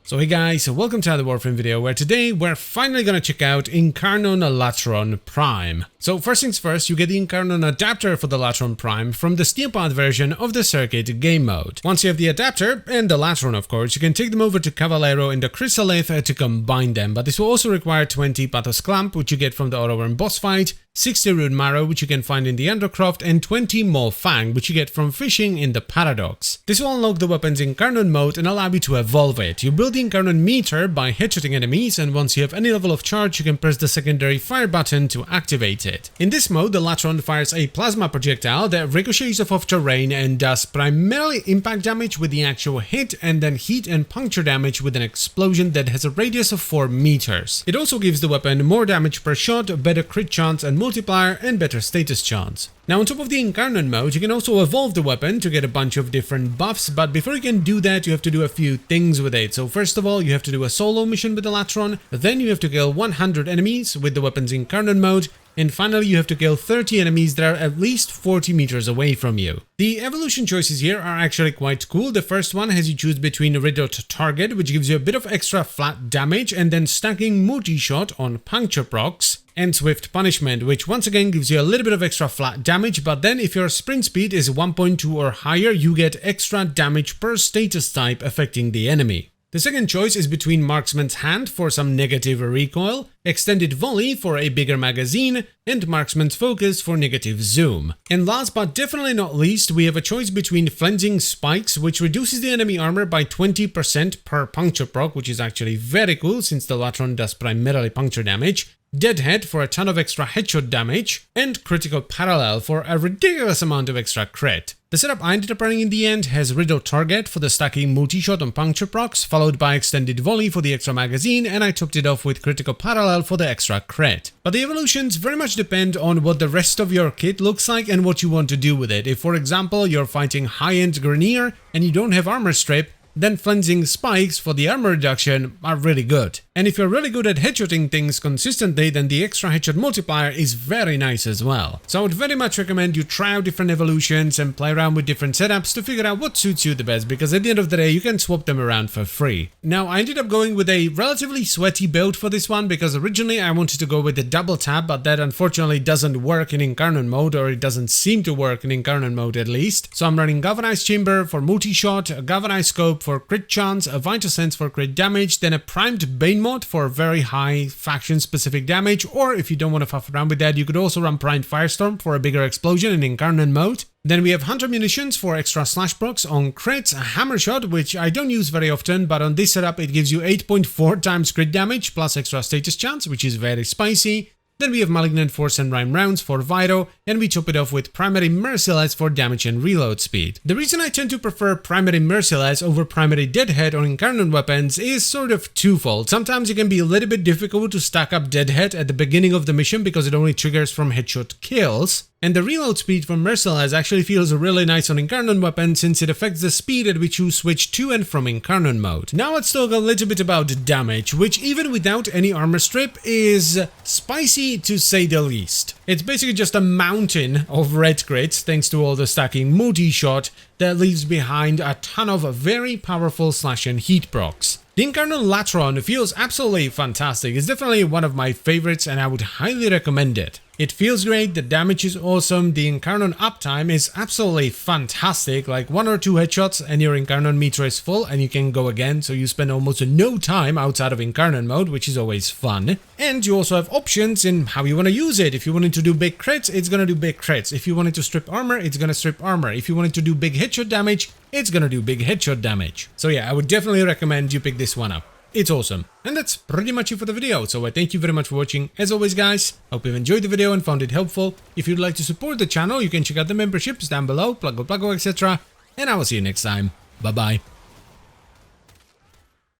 So hey guys, welcome to another Warframe video where today we're finally gonna check out Incarnon Latron Prime. So first things first, you get the Incarnon adapter for the Latron Prime from the steampunk version of the circuit game mode. Once you have the adapter, and the Latron of course, you can take them over to Cavallero in the Chrysalith to combine them, but this will also require 20 Pathos Clamp, which you get from the Autoworm boss fight, 60 Rune Marrow, which you can find in the Undercroft, and 20 Maul Fang, which you get from fishing in the Paradox. This will unlock the weapon's Incarnon mode and allow you to evolve it. You build the Incarnon meter by headshotting enemies, and once you have any level of charge, you can press the secondary fire button to activate it. In this mode, the Latron fires a plasma projectile that ricochets off terrain and does primarily impact damage with the actual hit, and then heat and puncture damage with an explosion that has a radius of 4 meters. It also gives the weapon more damage per shot, better crit chance and multiplier, and better status chance. Now on top of the Incarnon mode, you can also evolve the weapon to get a bunch of different buffs, but before you can do that, you have to do a few things with it. So first of all, you have to do a solo mission with the Latron, then you have to kill 100 enemies with the weapon's Incarnon mode, and finally you have to kill 30 enemies that are at least 40 meters away from you. The evolution choices here are actually quite cool. The first one has you choose between Riddled Target, which gives you a bit of extra flat damage, and then stacking Multi-Shot on Puncture procs, and Swift Punishment, which once again gives you a little bit of extra flat damage, but then if your sprint speed is 1.2 or higher, you get extra damage per status type affecting the enemy. The second choice is between Marksman's Hand for some negative recoil, Extended Volley for a bigger magazine, and Marksman's Focus for negative zoom. And last but definitely not least, we have a choice between Flensing Spikes, which reduces the enemy armor by 20% per puncture proc, which is actually very cool since the Latron does primarily puncture damage, Deadhead for a ton of extra headshot damage, and Critical Parallel for a ridiculous amount of extra crit. The setup I ended up running in the end has Riddled Target for the stacking multi-shot on puncture procs, followed by Extended Volley for the extra magazine, and I topped it off with Critical Parallel for the extra crit. But the evolutions very much depend on what the rest of your kit looks like and what you want to do with it. If for example you're fighting high-end Grenier and you don't have Armor Strip, then Flensing Spikes for the armor reduction are really good. And if you're really good at headshotting things consistently, then the extra headshot multiplier is very nice as well. So I would very much recommend you try out different evolutions and play around with different setups to figure out what suits you the best, because at the end of the day you can swap them around for free. Now I ended up going with a relatively sweaty build for this one, because originally I wanted to go with the double tap, but that unfortunately doesn't work in Incarnon mode, or it doesn't seem to work in Incarnon mode at least. So I'm running Galvanized Chamber for multi-shot, a Galvanized Scope for crit chance, a Vital Sense for crit damage, then a Primed Bane mod for very high faction specific damage, or if you don't want to fuff around with that, you could also run Primed Firestorm for a bigger explosion in Incarnon mode. Then we have Hunter Munitions for extra slash procs on crits, a Hammer Shot, which I don't use very often, but on this setup it gives you 8.4 times crit damage plus extra status chance, which is very spicy. Then we have Malignant Force and Rhyme Rounds for Vito, and we top it off with Primary Merciless for damage and reload speed. The reason I tend to prefer Primary Merciless over Primary Deadhead on Incarnon weapons is sort of twofold. Sometimes it can be a little bit difficult to stack up Deadhead at the beginning of the mission because it only triggers from headshot kills. And the reload speed from Merciless actually feels really nice on Incarnon weapons since it affects the speed at which you switch to and from Incarnon mode. Now let's talk a little bit about damage, which even without any armor strip is spicy to say the least. It's basically just a mountain of red crits thanks to all the stacking multi-shot that leaves behind a ton of very powerful slash and heat procs. The Incarnon Latron feels absolutely fantastic. It's definitely one of my favorites and I would highly recommend it. It feels great, the damage is awesome, the Incarnon uptime is absolutely fantastic, like 1 or 2 headshots and your Incarnon meter is full and you can go again, so you spend almost no time outside of Incarnon mode, which is always fun. And you also have options in how you want to use it. If you wanted to do big crits, it's gonna do big crits. If you wanted to strip armor, it's gonna strip armor. If you wanted to do big headshot damage, it's gonna do big headshot damage. So yeah, I would definitely recommend you pick this one up. It's awesome. And that's pretty much it for the video, so I thank you very much for watching. As always guys, hope you've enjoyed the video and found it helpful. If you'd like to support the channel, you can check out the memberships down below, pluggo, etc. And I will see you next time. Bye bye.